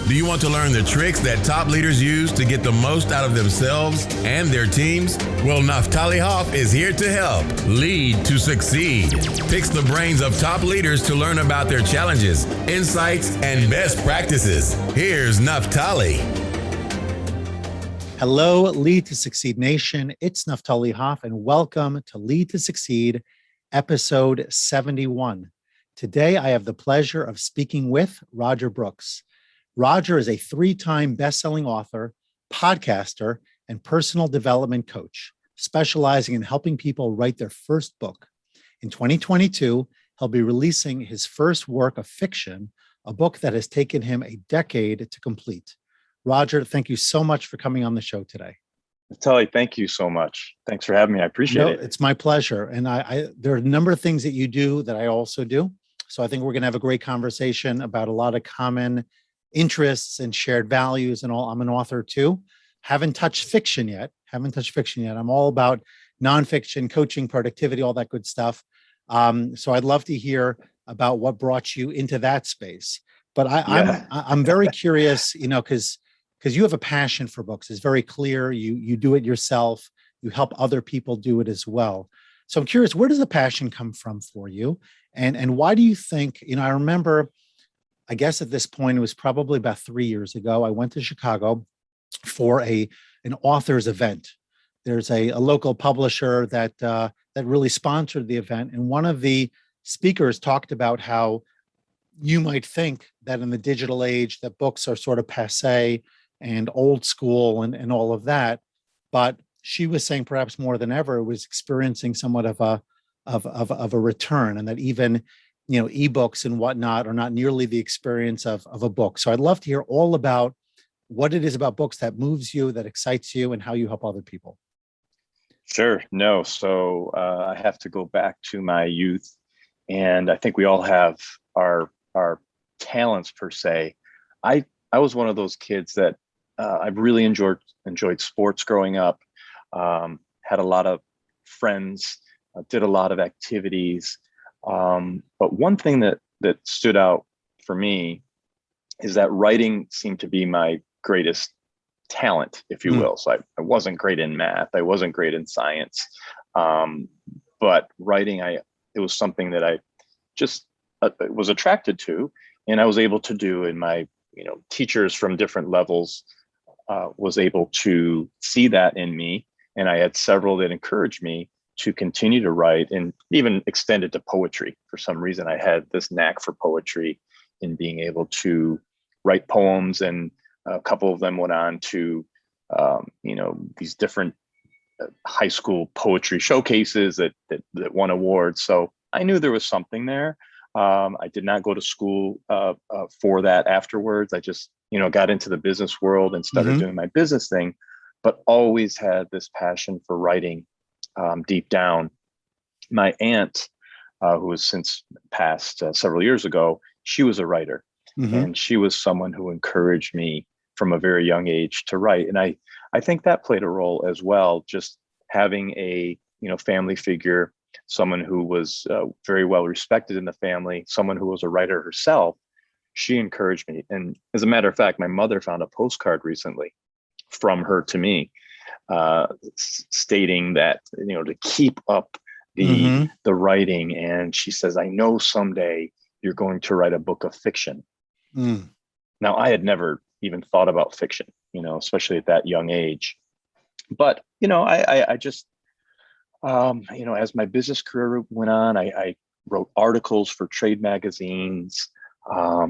Do you want to learn the tricks that top leaders use to get the most out of themselves and their teams? Well, Naftali Hoff is here to help. Lead to Succeed picks the brains of top leaders to learn about their challenges, insights, and best practices. Here's Naftali. Hello, Lead to Succeed Nation. It's Naftali Hoff, and welcome to Lead to Succeed, episode 71. Today, I have the pleasure of speaking with Roger Brooks. Roger is a 3-time best-selling author, podcaster, and personal development coach, specializing in helping people write their first book. In 2022, he'll be releasing his first work of fiction, a book that has taken him a decade to complete. Roger, thank you so much for coming on the show today. Naftali, thank you so much. Thanks for having me. I appreciate it. It's my pleasure. And there are a number of things that you do that I also do. So I think we're going to have a great conversation about a lot of common interests and shared values and all. I'm an author too. Haven't touched fiction yet. I'm all about nonfiction, coaching, productivity, all that good stuff. So I'd love to hear about what brought you into that space. But I'm very curious, because you have a passion for books. It's very clear. You do it yourself. You help other people do it as well. So I'm curious, where does the passion come from for you? And why do you think, I remember, I guess at this point, it was probably about 3 years ago, I went to Chicago for an author's event. There's a local publisher that really sponsored the event. And one of the speakers talked about how you might think that in the digital age that books are sort of passé and old school and all of that. But she was saying perhaps more than ever, was experiencing somewhat of a return, and that even ebooks and whatnot are not nearly the experience of a book. So I'd love to hear all about what it is about books that moves you, that excites you, and how you help other people. Sure. No. So I have to go back to my youth, and I think we all have our talents per se. I was one of those kids that I really enjoyed sports growing up. Had a lot of friends, did a lot of activities. But one thing that stood out for me is that writing seemed to be my greatest talent, if you will. So I wasn't great in math. I wasn't great in science. But writing, it was something that I just was attracted to, and I was able to do. And my, teachers from different levels was able to see that in me. And I had several that encouraged me to continue to write, and even extended to poetry. For some reason, I had this knack for poetry in being able to write poems, and a couple of them went on to, these different high school poetry showcases that won awards. So I knew there was something there. I did not go to school for that afterwards. I just, got into the business world and started doing my business thing, but always had this passion for writing. Deep down. My aunt, who has since passed several years ago, she was a writer, and she was someone who encouraged me from a very young age to write. And I think that played a role as well, just having a family figure, someone who was very well respected in the family, someone who was a writer herself. She encouraged me. And as a matter of fact, my mother found a postcard recently from her to me, stating that to keep up the writing, and she says, I know someday you're going to write a book of fiction. Now, I had never even thought about fiction, especially at that young age, but I just as my business career went on, I wrote articles for trade magazines.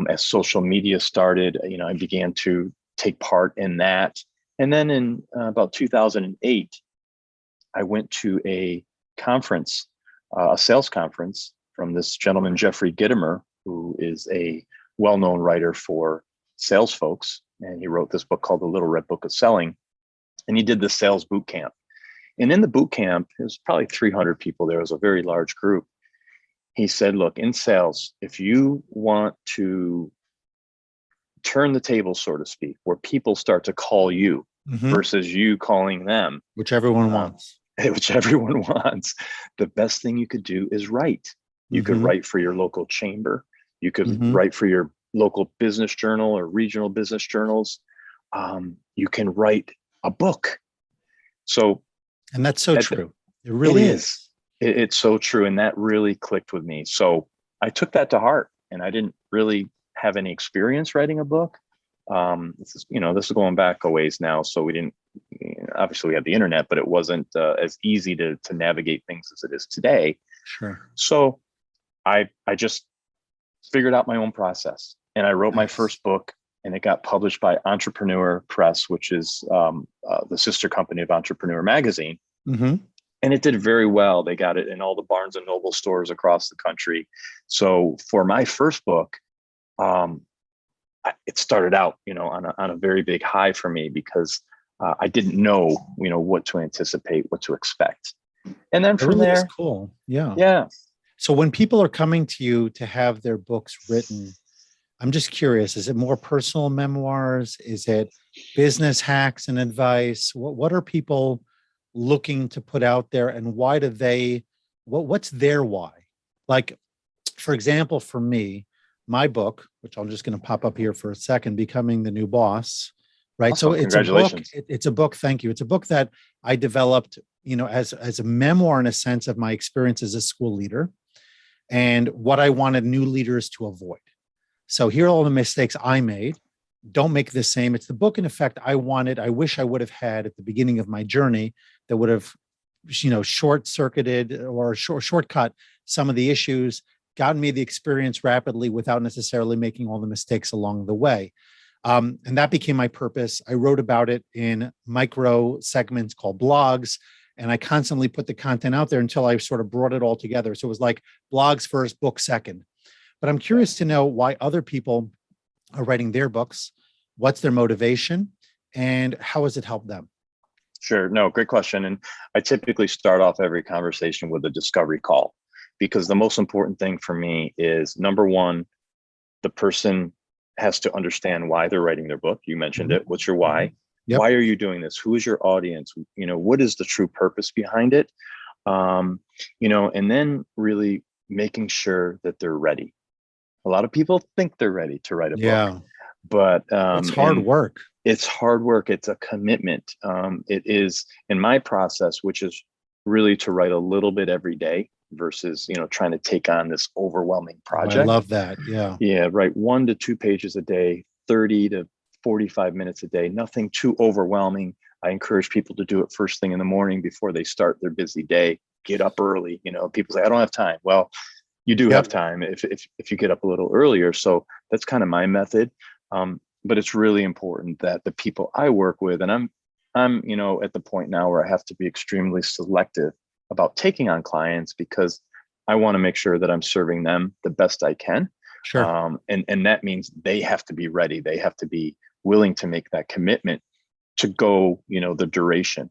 As social media started, I began to take part in that. And then in about 2008, I went to a conference, a sales conference from this gentleman, Jeffrey Gitomer, who is a well-known writer for sales folks. And he wrote this book called The Little Red Book of Selling. And he did the sales boot camp. And in the boot camp, there was probably 300 people. There was a very large group. He said, look, in sales, if you want to turn the table, so to speak, where people start to call you versus you calling them, which everyone wants, the best thing you could do is write. You could write for your local chamber. You could write for your local business journal or regional business journals, you can write a book. So, And that's so true. It really is. It's so true. And that really clicked with me. So I took that to heart, and I didn't really have any experience writing a book. This is going back a ways now. So we didn't, obviously we had the internet, but it wasn't as easy to navigate things as it is today. Sure. So I just figured out my own process, and I wrote my first book, and it got published by Entrepreneur Press, which is the sister company of Entrepreneur Magazine. Mm-hmm. And it did very well. They got it in all the Barnes and Noble stores across the country. So for my first book, it started out, on a very big high for me, because I didn't know, what to anticipate, what to expect. And then from Really is there, cool. Yeah. yeah. So when people are coming to you to have their books written, I'm just curious, is it more personal memoirs? Is it business hacks and advice? What are people looking to put out there, and why do they, what's their why? Like, for example, for me, my book, which I'm just going to pop up here for a second, Becoming the New Boss, right? Awesome. So it's a book. Congratulations. It's a book. Thank you. It's a book that I developed, as a memoir, in a sense, of my experience as a school leader and what I wanted new leaders to avoid. So here are all the mistakes I made. Don't make the same. It's the book, in effect, I wish I would have had at the beginning of my journey, that would have, short-circuited or shortcut some of the issues, gotten me the experience rapidly without necessarily making all the mistakes along the way. And that became my purpose. I wrote about it in micro segments called blogs, and I constantly put the content out there until I sort of brought it all together. So it was like blogs first, book second. But I'm curious to know why other people are writing their books. What's their motivation, and how has it helped them? Sure. No, great question. And I typically start off every conversation with a discovery call, because the most important thing for me is, number one, the person has to understand why they're writing their book. You mentioned it. What's your why? Yep. Why are you doing this? Who is your audience? What is the true purpose behind it? And then really making sure that they're ready. A lot of people think they're ready to write a book, but it's hard work. It's hard work. It's a commitment. It is, in my process, which is really to write a little bit every day versus, trying to take on this overwhelming project. I love that. Yeah. Yeah. Write 1 to 2 pages a day, 30 to 45 minutes a day, nothing too overwhelming. I encourage people to do it first thing in the morning before they start their busy day. Get up early. People say, I don't have time. Well, you do have time if you get up a little earlier. So that's kind of my method. But it's really important that the people I work with, and I'm at the point now where I have to be extremely selective about taking on clients, because I want to make sure that I'm serving them the best I can. Sure. And that means they have to be ready. They have to be willing to make that commitment to go, the duration.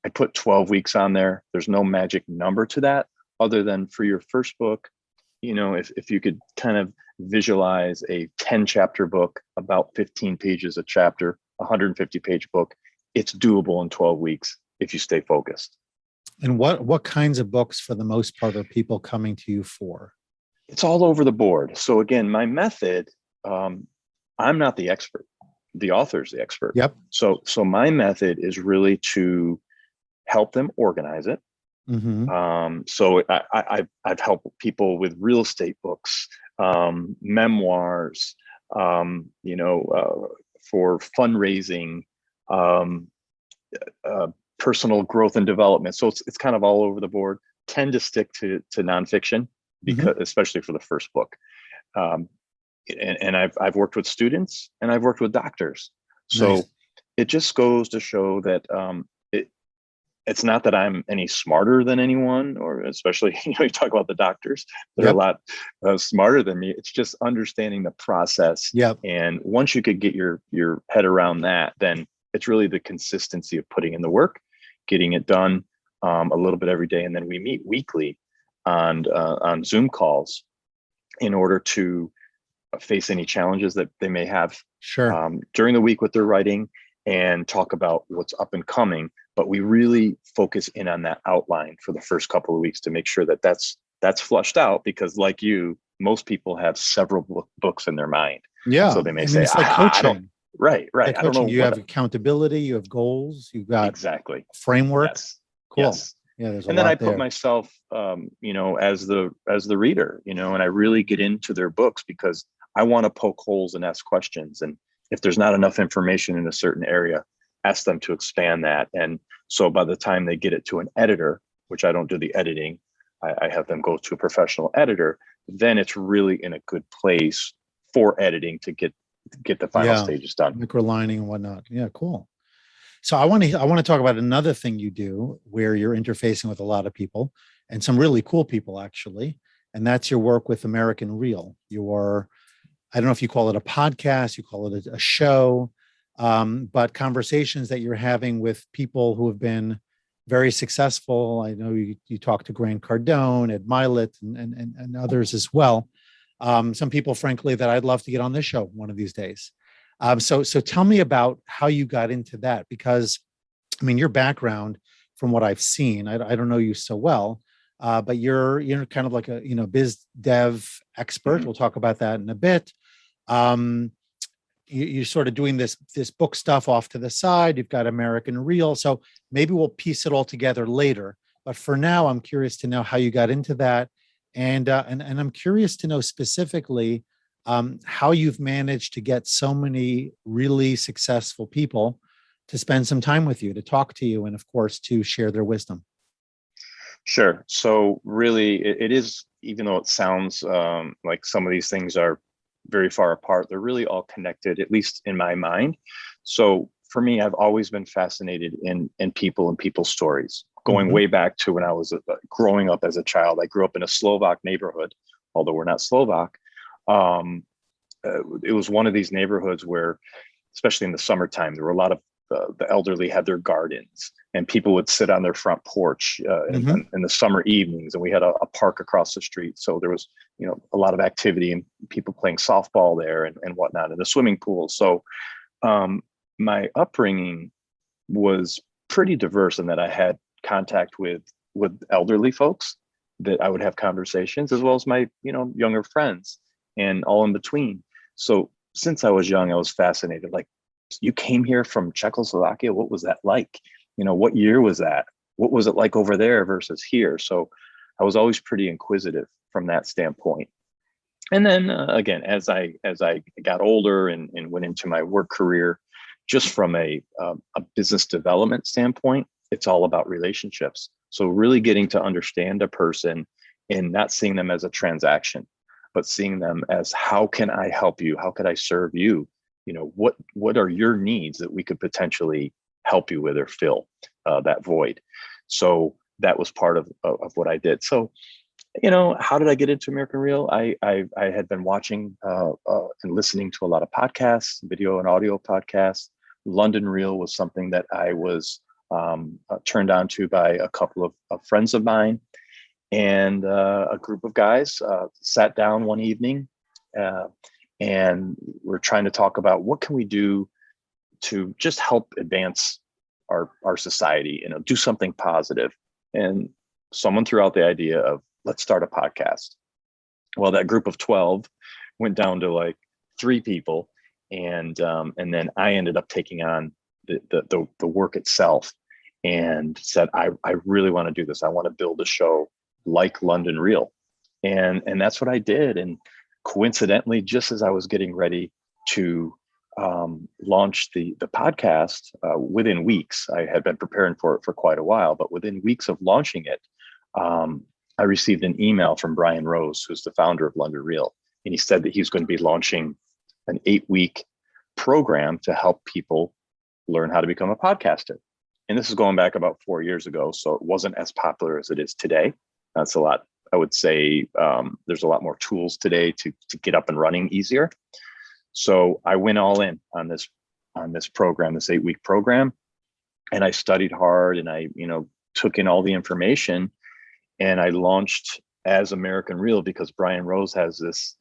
I put 12 weeks on there. There's no magic number to that, other than for your first book. If you could kind of visualize a 10 chapter book, about 15 pages a chapter, 150 page book, it's doable in 12 weeks if you stay focused. And what kinds of books, for the most part, are people coming to you for? It's all over the board. So again, my method, I'm not the expert. The author's the expert. Yep. So my method is really to help them organize it. Mm-hmm. So I've helped people with real estate books, memoirs, for fundraising, personal growth and development. So it's kind of all over the board. Tend to stick to nonfiction, because especially for the first book. And I've worked with students and I've worked with doctors. So Nice. It just goes to show that it's not that I'm any smarter than anyone, or especially, you talk about the doctors, they're a lot smarter than me. It's just understanding the process. Yep. And once you could get your head around that, then it's really the consistency of putting in the work, getting it done a little bit every day. And then we meet weekly on Zoom calls in order to face any challenges that they may have during the week with their writing, and talk about what's up and coming. But we really focus in on that outline for the first couple of weeks to make sure that that's flushed out, because like you, most people have several books in their mind. Yeah. So they may I mean, say, it's like I don't, coaching. right. Like I don't know coaching, you have what accountability, you have goals, you've got exactly. framework. Yes. Cool. Yes. Yeah, there's a And then I lot put there. myself, as the reader, and I really get into their books because I want to poke holes and ask questions. And if there's not enough information in a certain area, ask them to expand that. And so by the time they get it to an editor, which I don't do the editing, I have them go to a professional editor, then it's really in a good place for editing to get the final Yeah. stages done. Microlining and whatnot. Yeah, cool. So I want to talk about another thing you do where you're interfacing with a lot of people and some really cool people actually, and that's your work with American Real. I don't know if you call it a podcast, you call it a show, but conversations that you're having with people who have been very successful. I know you talk to Grant Cardone, Ed Milet, and others as well. Some people, frankly, that I'd love to get on this show one of these days. So tell me about how you got into that, because I mean, your background, from what I've seen, I don't know you so well, but you're kind of like a biz dev expert. Mhm. We'll talk about that in a bit. You're sort of doing this book stuff off to the side. You've got American Real, so maybe we'll piece it all together later. But for now, I'm curious to know how you got into that, and I'm curious to know specifically how you've managed to get so many really successful people to spend some time with you, to talk to you, and of course to share their wisdom. Sure. So really, it is, even though it sounds like some of these things are very far apart, they're really all connected, at least in my mind. So for me, I've always been fascinated in people and people's stories, going Mhm. way back to when I was growing up as a child. I grew up in a Slovak neighborhood, although we're not Slovak. It was one of these neighborhoods where, especially in the summertime, there were a lot of the elderly had their gardens, and people would sit on their front porch Mhm. in the summer evenings. And we had a park across the street, so there was a lot of activity and people playing softball there and whatnot, in the swimming pool. So my upbringing was pretty diverse in that I had contact with elderly folks that I would have conversations, as well as my younger friends and all in between. So since I was young, I was fascinated. Like, you came here from Czechoslovakia. What was that like? What year was that? What was it like over there versus here? So I was always pretty inquisitive from that standpoint. And then again, as I got older and went into my work career, just from a business development standpoint, it's all about relationships. So really getting to understand a person and not seeing them as a transaction, but seeing them as, how can I help you? How could I serve you? What are your needs that we could potentially help you with or fill that void? So that was part of what I did. So, how did I get into American Real? I had been watching and listening to a lot of podcasts, video and audio podcasts. London Real was something that I was turned on to by a couple of friends of mine, and a group of guys sat down one evening, and we're trying to talk about what can we do to just help advance our society, do something positive. And someone threw out the idea of, let's start a podcast. Well, that group of 12 went down to like 3 people, and then I ended up taking on the work itself, and said, I really want to do this. I want to build a show like London Real, and that's what I did. And coincidentally, just as I was getting ready to launch the podcast, within weeks, I had been preparing for it for quite a while, but within weeks of launching it, I received an email from Brian Rose, who's the founder of London Real, and he said that he's going to be launching an 8-week program to help people learn how to become a podcaster. And this is going back about 4 years ago, so it wasn't as popular as it is today. That's a lot. I would say there's a lot more tools today to get up and running easier. So I went all in on this program, this 8-week program, and I studied hard, and I took in all the information, and I launched as American Real because Brian Rose has this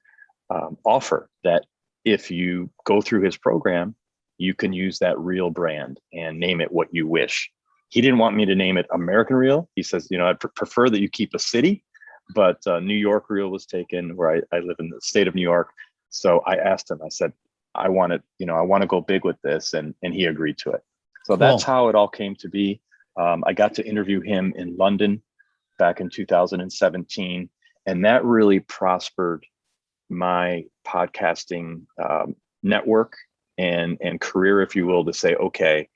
offer that if you go through his program, you can use that Real brand and name it what you wish. He didn't want me to name it American Real. He says, I'd prefer that you keep a city, but New York reel was taken where I live in the state of New York. So I asked him, I said, I want to go big with this. And he agreed to it. So that's how it all came to be. I got to interview him in London back in 2017. And that really prospered my podcasting network and career, if you will, to say, okay,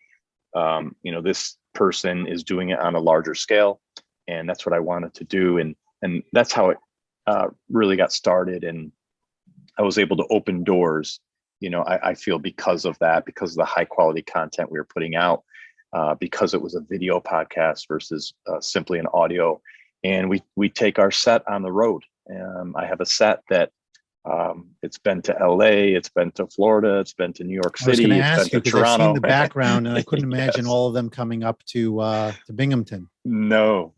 this person is doing it on a larger scale. And that's what I wanted to do. And that's how it really got started. And I was able to open doors, I feel because of that, because of the high quality content we were putting out, because it was a video podcast versus simply an audio. And we take our set on the road. I have a set that it's been to LA, it's been to Florida, it's been to New York City, I was it's ask been you, to because I've Toronto. seen the background, and I couldn't imagine Yes. all of them coming up to Binghamton. No.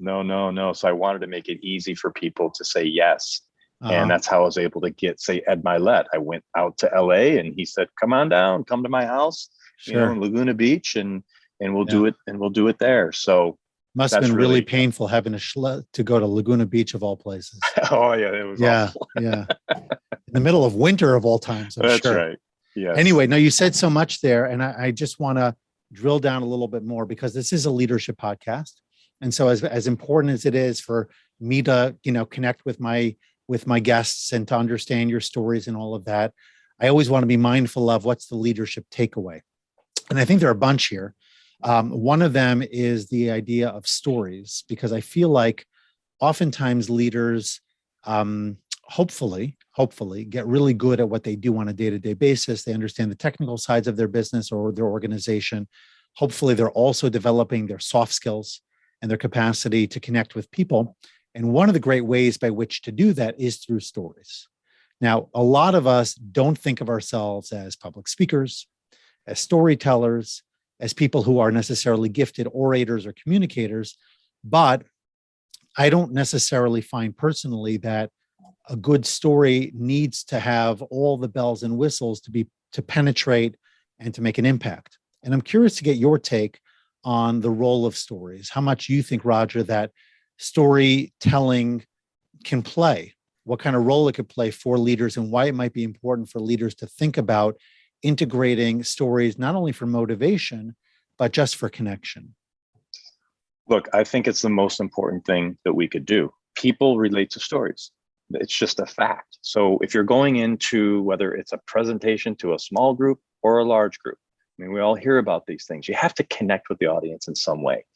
So I wanted to make it easy for people to say yes. And that's how I was able to get, say, Ed Milet. I went out to LA and he said, come on down, come to my house, Sure. in Laguna Beach, and we'll do it, and we'll do it there. So Must have that's been really really- painful having to go to Laguna Beach of all places. oh yeah, it was awful. Yeah. In the middle of winter of all times, I'm That's sure. right. Yeah. Anyway, no, you said so much there, and I just want to drill down a little bit more, because this is a leadership podcast. And so as important as it is for me to, connect with my guests and to understand your stories and all of that, I always want to be mindful of what's the leadership takeaway. And I think there are a bunch here. One of them is the idea of stories, because I feel like oftentimes leaders, hopefully get really good at what they do on a day-to-day basis. They understand the technical sides of their business or their organization. Hopefully they're also developing their soft skills and their capacity to connect with people. And one of the great ways by which to do that is through stories. Now, a lot of us don't think of ourselves as public speakers, as storytellers, as people who are necessarily gifted orators or communicators, but I don't necessarily find personally that a good story needs to have all the bells and whistles to penetrate and to make an impact. And I'm curious to get your take on the role of stories. How much you think, Roger, that storytelling can play, what kind of role it could play for leaders, and why it might be important for leaders to think about integrating stories, not only for motivation, but just for connection. Look, I think it's the most important thing that we could do. People relate to stories. It's just a fact. So if you're going into, whether it's a presentation to a small group or a large group, I mean, we all hear about these things. You have to connect with the audience in some way.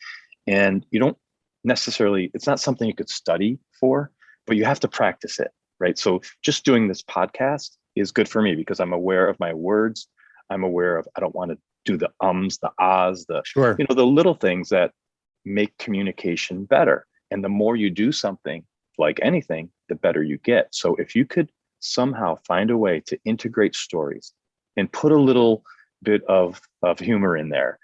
And you don't necessarily, it's not something you could study for, but you have to practice it, right? So just doing this podcast is good for me because I'm aware of my words. I'm aware of, I don't want to do the ums, the ahs, Sure. the little things that make communication better. And the more you do something, like anything, the better you get. So if you could somehow find a way to integrate stories and put a little bit of humor in there,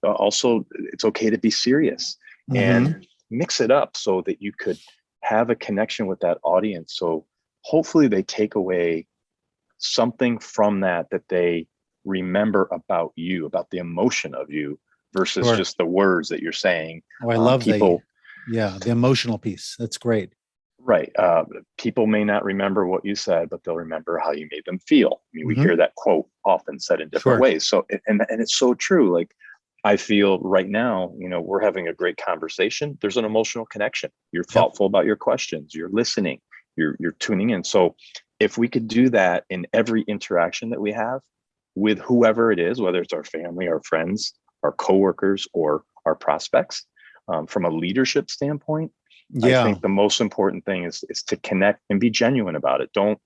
also it's okay to be serious and mix it up so that you could have a connection with that audience. So hopefully they take away something from that they remember about you, about the emotion of you versus Sure. just the words that you're saying. Oh, I love people. the emotional piece. That's great. Right. People may not remember what you said, but they'll remember how you made them feel. I mean, we hear that quote often said in different Sure. ways. So, and it's so true. Like, I feel right now, we're having a great conversation. There's an emotional connection. You're thoughtful about your questions. You're listening. You're tuning in. So if we could do that in every interaction that we have with whoever it is, whether it's our family, our friends, our coworkers, or our prospects, from a leadership standpoint, I think the most important thing is to connect and be genuine about it. Don't,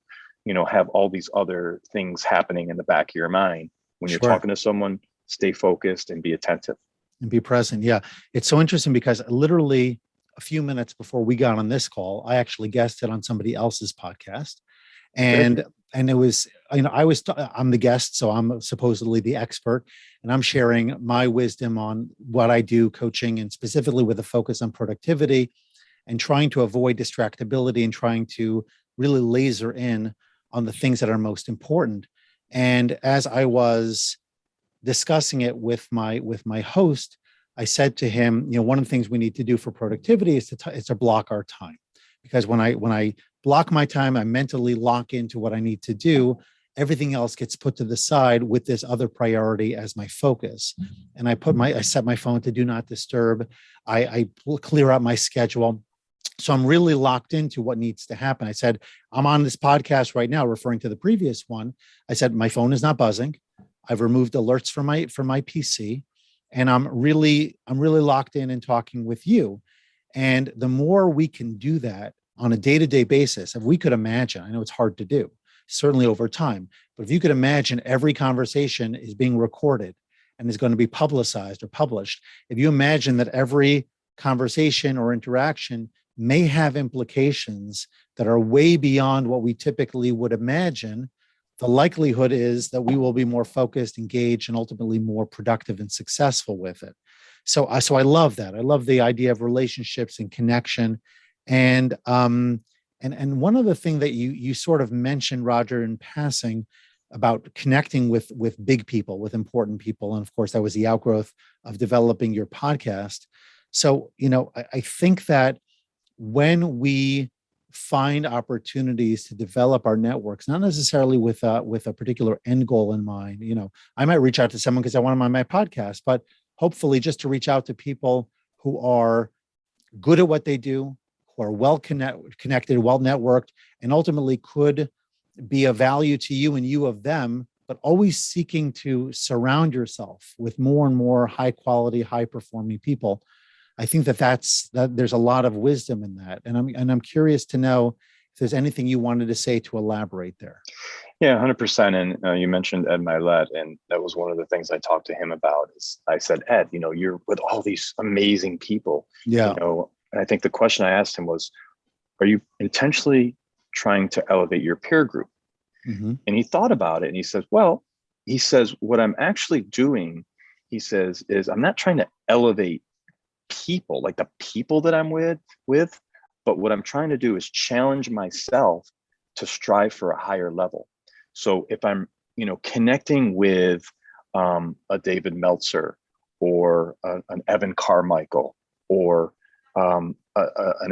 have all these other things happening in the back of your mind. When you're Sure. talking to someone, stay focused and be attentive. And be present. Yeah. It's so interesting because literally a few minutes before we got on this call, I actually guested on somebody else's podcast. And it was, I'm the guest, so I'm supposedly the expert, and I'm sharing my wisdom on what I do coaching, and specifically with a focus on productivity and trying to avoid distractibility and trying to really laser in on the things that are most important. And as I was discussing it with my host, I said to him, one of the things we need to do for productivity is to block our time. because when I block my time, I mentally lock into what I need to do. Everything else gets put to the side with this other priority as my focus. And I set my phone to do not disturb. I clear out my schedule. So I'm really locked into what needs to happen. I said, I'm on this podcast right now, referring to the previous one. I said, my phone is not buzzing. I've removed alerts from my PC, and I'm really locked in and talking with you. And the more we can do that on a day-to-day basis, if we could imagine, I know it's hard to do, certainly over time, but if you could imagine every conversation is being recorded and is going to be publicized or published, if you imagine that every conversation or interaction may have implications that are way beyond what we typically would imagine, the likelihood is that we will be more focused, engaged, and ultimately more productive and successful with it. So I love that. I love the idea of relationships and connection. And one other thing that you sort of mentioned, Roger, in passing about connecting with big people, with important people. And of course, that was the outgrowth of developing your podcast. So, I think that when we find opportunities to develop our networks, not necessarily with a particular end goal in mind, I might reach out to someone because I want them on my podcast, but hopefully just to reach out to people who are good at what they do, who are well connected, well networked, and ultimately could be of value to you and you of them, but always seeking to surround yourself with more and more high quality, high performing people. I think that there's a lot of wisdom in that. And I'm curious to know if there's anything you wanted to say to elaborate there. Yeah, 100%. And you mentioned Ed Milet, and that was one of the things I talked to him about. Is I said, Ed, you're with all these amazing people. Yeah. And I think the question I asked him was, are you intentionally trying to elevate your peer group? Mm-hmm. And he thought about it, and he says, what I'm actually doing, he says, is I'm not trying to elevate people, like the people that I'm with, but what I'm trying to do is challenge myself to strive for a higher level. So if I'm, connecting with a David Meltzer or an Evan Carmichael or an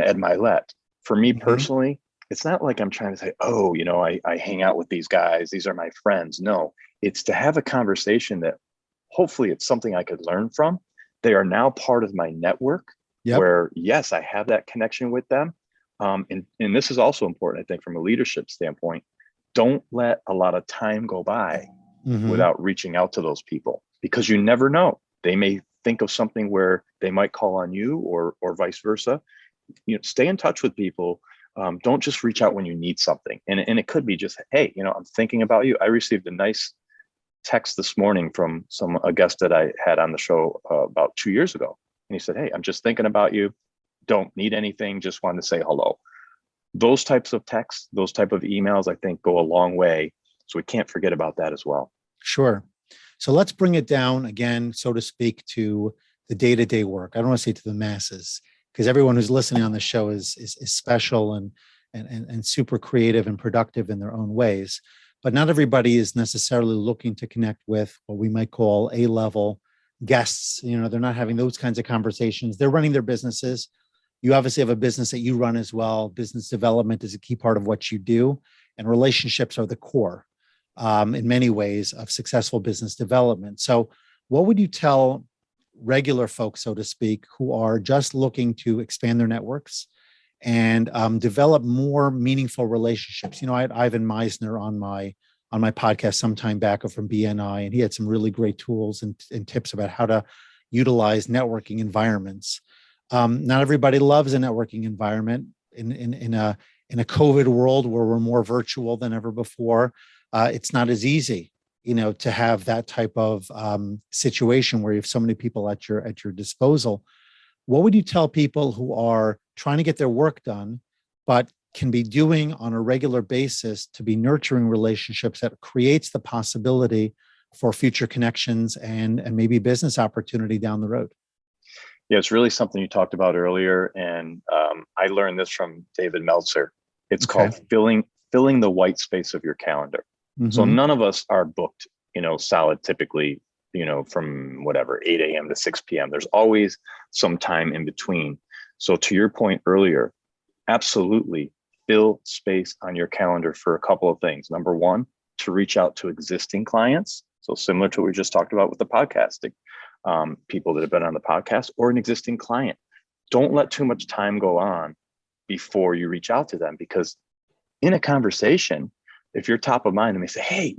Ed Milet, for me personally, it's not like I'm trying to say, I hang out with these guys, these are my friends. No, it's to have a conversation that hopefully it's something I could learn from. They are now part of my network. Yep. Where, yes, I have that connection with them. And this is also important, I think, from a leadership standpoint. Don't let a lot of time go by without reaching out to those people, because you never know. They may think of something where they might call on you or vice versa. Stay in touch with people. Don't just reach out when you need something. And it could be just, hey, I'm thinking about you. I received a nice text this morning from a guest that I had on the show about 2 years ago. And he said, hey, I'm just thinking about you. Don't need anything. Just wanted to say hello. Those types of texts, those type of emails, I think go a long way. So we can't forget about that as well. Sure. So let's bring it down again, so to speak, to the day-to-day work. I don't want to say to the masses, because everyone who's listening on the show is special and super creative and productive in their own ways. But not everybody is necessarily looking to connect with what we might call A-level guests. They're not having those kinds of conversations. They're running their businesses. You obviously have a business that you run as well. Business development is a key part of what you do, and relationships are the core in many ways of successful business development. So what would you tell regular folks, so to speak, who are just looking to expand their networks and develop more meaningful relationships? I had Ivan Meisner on my podcast some time back from BNI, and he had some really great tools and tips about how to utilize networking environments. Not everybody loves a networking environment in a COVID world where we're more virtual than ever before. It's not as easy, to have that type of situation where you have so many people at your disposal. What would you tell people who are trying to get their work done, but can be doing on a regular basis to be nurturing relationships that creates the possibility for future connections and maybe business opportunity down the road? Yeah, it's really something you talked about earlier. And I learned this from David Meltzer. It's called filling the white space of your calendar. So none of us are booked, solid typically, from 8 a.m. to 6 p.m. There's always some time in between. So to your point earlier, absolutely fill space on your calendar for a couple of things. Number one, to reach out to existing clients. So similar to what we just talked about with the podcasting, people that have been on the podcast or an existing client. Don't let too much time go on before you reach out to them, because in a conversation, if you're top of mind and they say, hey,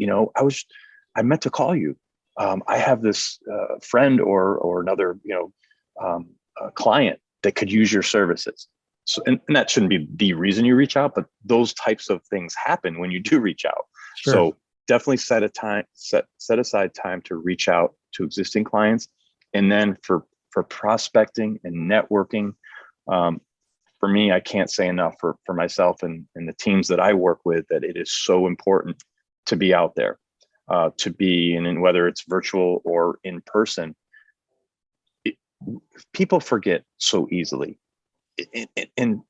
I meant to call you. I have this friend or another, client that could use your services. So, and that shouldn't be the reason you reach out, but those types of things happen when you do reach out. Sure. So definitely set aside time to reach out to existing clients. And then for prospecting and networking, for me, I can't say enough for myself and the teams that I work with, that it is so important to be out there, to be, and whether it's virtual or in person. People forget so easily. And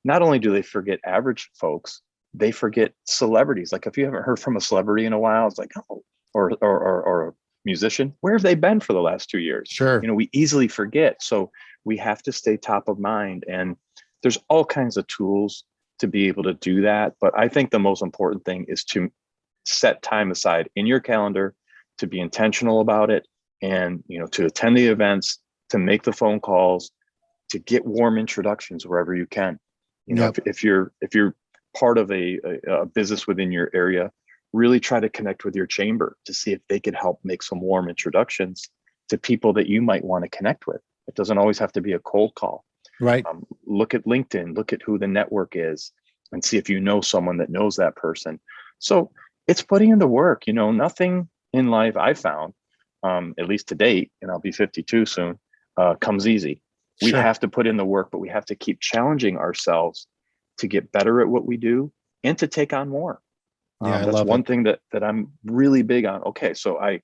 not only do they forget average folks, they forget celebrities. Like if you haven't heard from a celebrity in a while, it's like, oh, or a musician, where have they been for the last 2 years? Sure. We easily forget. So we have to stay top of mind. And there's all kinds of tools to be able to do that. But I think the most important thing is to set time aside in your calendar, to be intentional about it, and, to attend the events, to make the phone calls, to get warm introductions wherever you can. Yep. If you're part of a business within your area, really try to connect with your chamber to see if they could help make some warm introductions to people that you might want to connect with. It doesn't always have to be a cold call. Right. Look at LinkedIn, look at who the network is, and see if you know someone that knows that person. So it's putting in the work. Nothing in life I found, at least to date, and I'll be 52 soon, comes easy. We Sure. have to put in the work, but we have to keep challenging ourselves to get better at what we do and to take on more. Yeah, I that's love one it. thing that I'm really big on. Okay, so I'm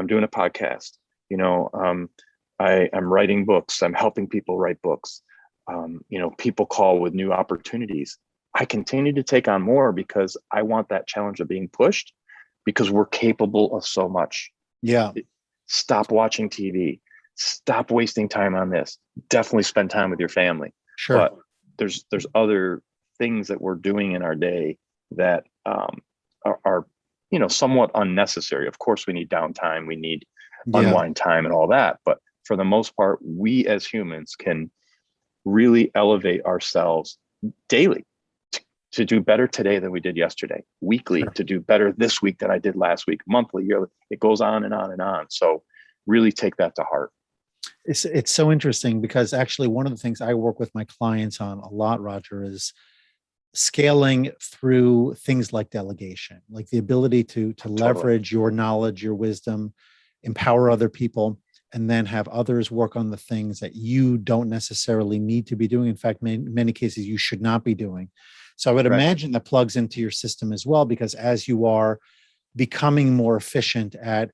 doing a podcast. I'm writing books. I'm helping people write books. People call with new opportunities. I continue to take on more because I want that challenge of being pushed, because we're capable of so much. Yeah. Stop watching TV. Stop wasting time on this. Definitely spend time with your family. Sure. But there's other things that we're doing in our day that are somewhat unnecessary. Of course, we need downtime. We need unwind time and all that. But for the most part, we as humans can really elevate ourselves daily to do better today than we did yesterday, weekly, Sure. to do better this week than I did last week, monthly, yearly. It goes on and on and on. So really take that to heart. It's so interesting because actually one of the things I work with my clients on a lot, Roger, is scaling through things like delegation, like the ability to leverage your knowledge, your wisdom, empower other people, and then have others work on the things that you don't necessarily need to be doing. In fact, in many cases, you should not be doing. So I would imagine that plugs into your system as well, because as you are becoming more efficient at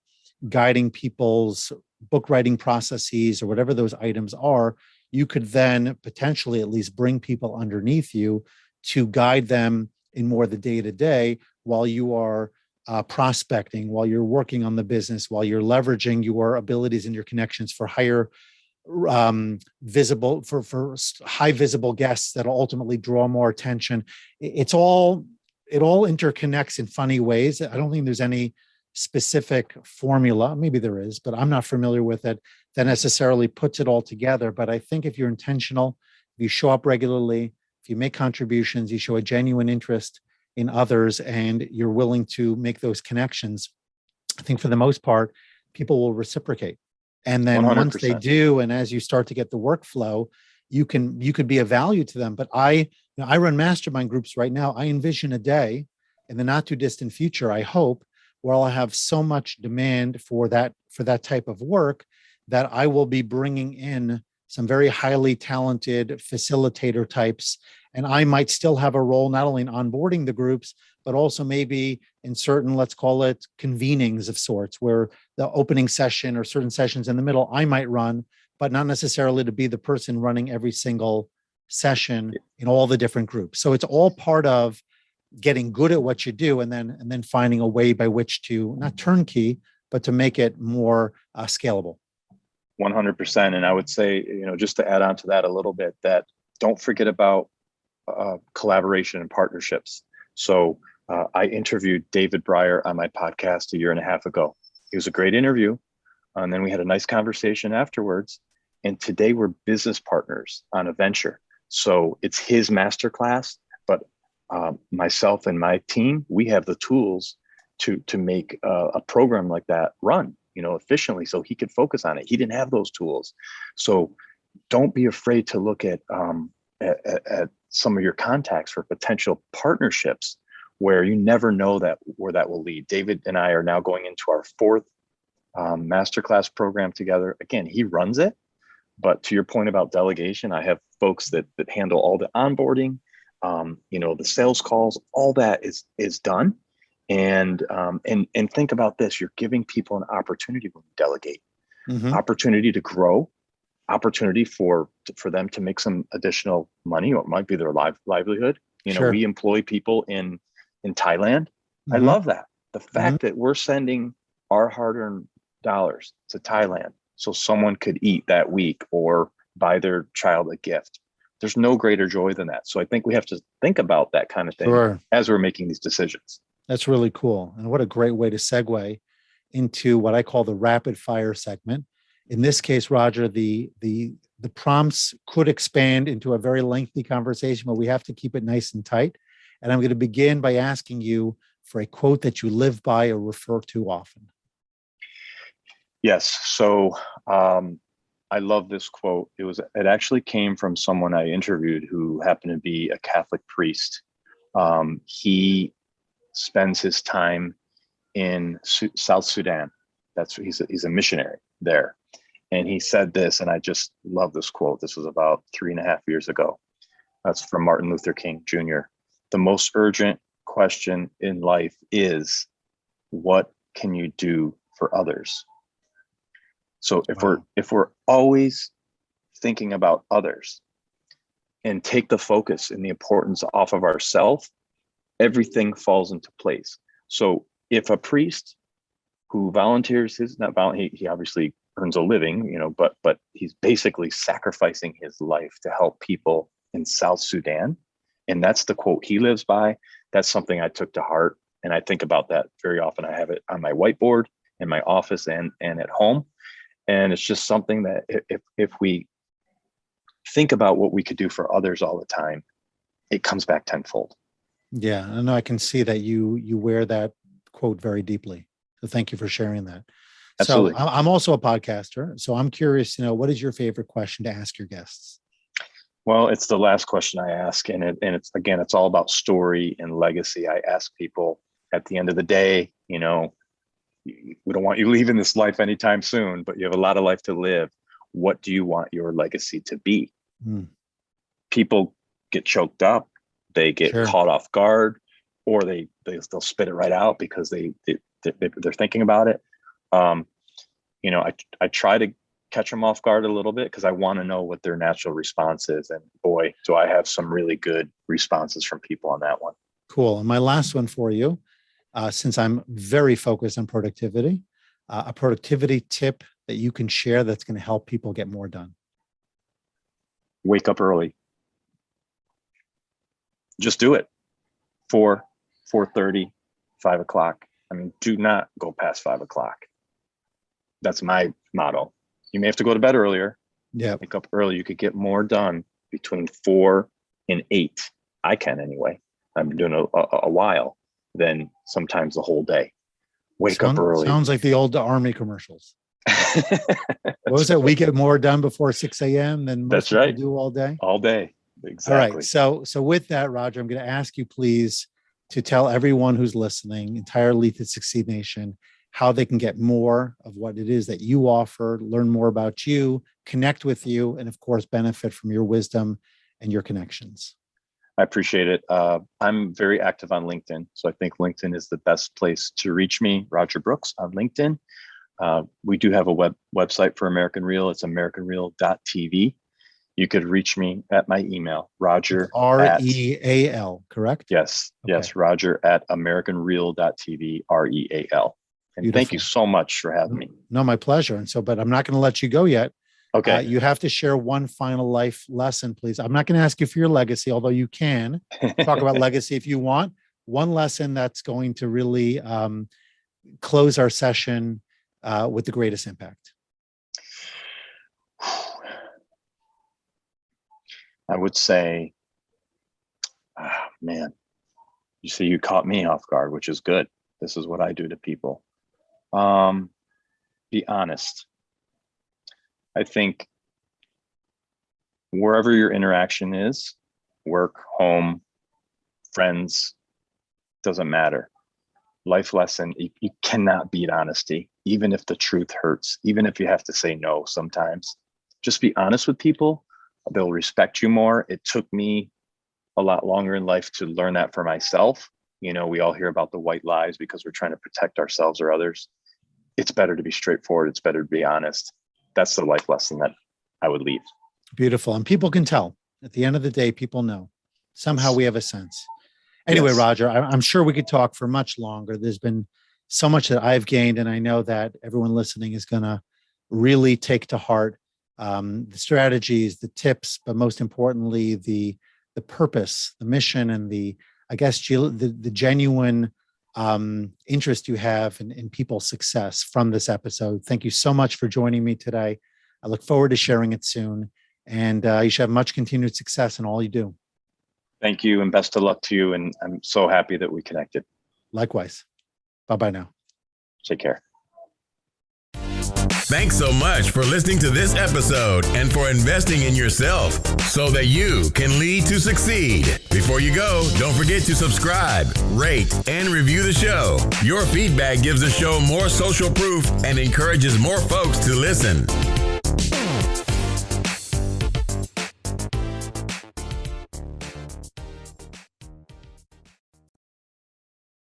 guiding people's book writing processes or whatever those items are, you could then potentially at least bring people underneath you to guide them in more the day-to-day while you are prospecting, while you're working on the business, while you're leveraging your abilities and your connections for higher visible, for high visible guests that'll ultimately draw more attention. It all interconnects in funny ways. I don't think there's any specific formula, maybe there is, but I'm not familiar with it, that necessarily puts it all together. But I think if you're intentional, if you show up regularly, if you make contributions, you show a genuine interest in others, and you're willing to make those connections, I think for the most part, people will reciprocate. And then 100%. once they do, and as you start to get the workflow, you could be of value to them. But I run mastermind groups right now. I envision a day in the not too distant future, I hope, where I'll have so much demand for that type of work that I will be bringing in some very highly talented facilitator types. And I might still have a role, not only in onboarding the groups, but also maybe in certain, let's call it convenings of sorts, where the opening session or certain sessions in the middle, I might run, but not necessarily to be the person running every single session in all the different groups. So it's all part of getting good at what you do, and then finding a way by which to not turnkey, but to make it more scalable. 100%. And I would say, just to add on to that a little bit, that don't forget about collaboration and partnerships. So I interviewed David Breyer on my podcast a year and a half ago. It was a great interview. And then we had a nice conversation afterwards. And today we're business partners on a venture. So it's his masterclass, but myself and my team, we have the tools to make a program like that run, efficiently, so he could focus on it. He didn't have those tools. So don't be afraid to look at some of your contacts for potential partnerships where you never know where that will lead. David and I are now going into our fourth masterclass program together. Again, he runs it, but to your point about delegation, I have folks that handle all the onboarding, the sales calls, all that is done. And think about this: you're giving people an opportunity when you delegate, opportunity to grow, opportunity for them to make some additional money, or it might be their livelihood. Sure. We employ people in Thailand. I love that. The fact that we're sending our hard-earned dollars to Thailand so someone could eat that week or buy their child a gift. There's no greater joy than that. So I think we have to think about that kind of thing as we're making these decisions. That's really cool. And what a great way to segue into what I call the rapid fire segment. In this case, Roger, the prompts could expand into a very lengthy conversation, but we have to keep it nice and tight. And I'm going to begin by asking you for a quote that you live by or refer to often. Yes. So I love this quote. It actually came from someone I interviewed who happened to be a Catholic priest. He spends his time in South Sudan. He's a missionary there. And he said this, and I just love this quote. This was about 3.5 years ago. That's from Martin Luther King Jr. The most urgent question in life is, what can you do for others? So if we're always thinking about others and take the focus and the importance off of ourselves, everything falls into place. So if a priest who volunteers he obviously earns a living, but he's basically sacrificing his life to help people in South Sudan. And that's the quote he lives by. That's something I took to heart. And I think about that very often. I have it on my whiteboard in my office and at home. And it's just something that if we think about what we could do for others all the time, it comes back tenfold. Yeah, I know. I can see that you wear that quote very deeply. So thank you for sharing that. Absolutely. So I'm also a podcaster. So I'm curious to know, what is your favorite question to ask your guests? Well, it's the last question I ask. And it's all about story and legacy. I ask people at the end of the day, we don't want you leaving this life anytime soon, but you have a lot of life to live. What do you want your legacy to be? People get choked up. They get caught off guard, or they'll spit it right out because they're thinking about it. I try to catch them off guard a little bit because I want to know what their natural response is. And boy, do I have some really good responses from people on that one. Cool. And my last one for you, since I'm very focused on productivity, a productivity tip that you can share that's going to help people get more done. Wake up early. Just do it. 4:30, 5 o'clock. I mean, do not go past 5 o'clock. That's my motto. You may have to go to bed earlier. Yeah. Wake up early. You could get more done between 4 and 8. I can anyway. I've been doing a while than sometimes the whole day. Wake up early. Sounds like the old Army commercials. What was that? We get more done before 6 a.m. than most people do all day. All day. Exactly. All right. So with that, Roger, I'm going to ask you, please, to tell everyone who's listening, entire Lead to Succeed Nation, how they can get more of what it is that you offer, learn more about you, connect with you, and of course, benefit from your wisdom and your connections. I appreciate it. I'm very active on LinkedIn. So I think LinkedIn is the best place to reach me, Roger Brooks on LinkedIn. We do have a website for American Real. It's americanreal.tv. You could reach me at my email, Roger. REAL, correct? Yes. Okay. Yes. Roger at americanreal.tv, REAL. And Beautiful. Thank you so much for having me. No, my pleasure. And so, but I'm not going to let you go yet. Okay. You have to share one final life lesson, please. I'm not going to ask you for your legacy, although you can talk about legacy if you want. One lesson that's going to really close our session with the greatest impact. I would say, man, you see, you caught me off guard, which is good. This is what I do to people. Be honest. I think wherever your interaction is, work, home, friends, doesn't matter. Life lesson, you cannot beat honesty, even if the truth hurts, even if you have to say no sometimes. Just be honest with people. They'll respect you more. It took me a lot longer in life to learn that for myself. You know, we all hear about the white lies because we're trying to protect ourselves or others. It's better to be straightforward. It's better to be honest. That's the life lesson that I would leave. Beautiful. And people can tell. At the end of the day, people know. Somehow we have a sense. Anyway, Yes. Roger, I'm sure we could talk for much longer. There's been so much that I've gained, and I know that everyone listening is going to really take to heart the strategies, the tips, but most importantly, the purpose, the mission, and the genuine interest you have in people's success from this episode. Thank you so much for joining me today. I look forward to sharing it soon, and you should have much continued success in all you do. Thank you, and best of luck to you. And I'm so happy that we connected. Likewise. Bye-bye now. Take care. Thanks so much for listening to this episode and for investing in yourself so that you can lead to succeed. Before you go, don't forget to subscribe, rate, and review the show. Your feedback gives the show more social proof and encourages more folks to listen.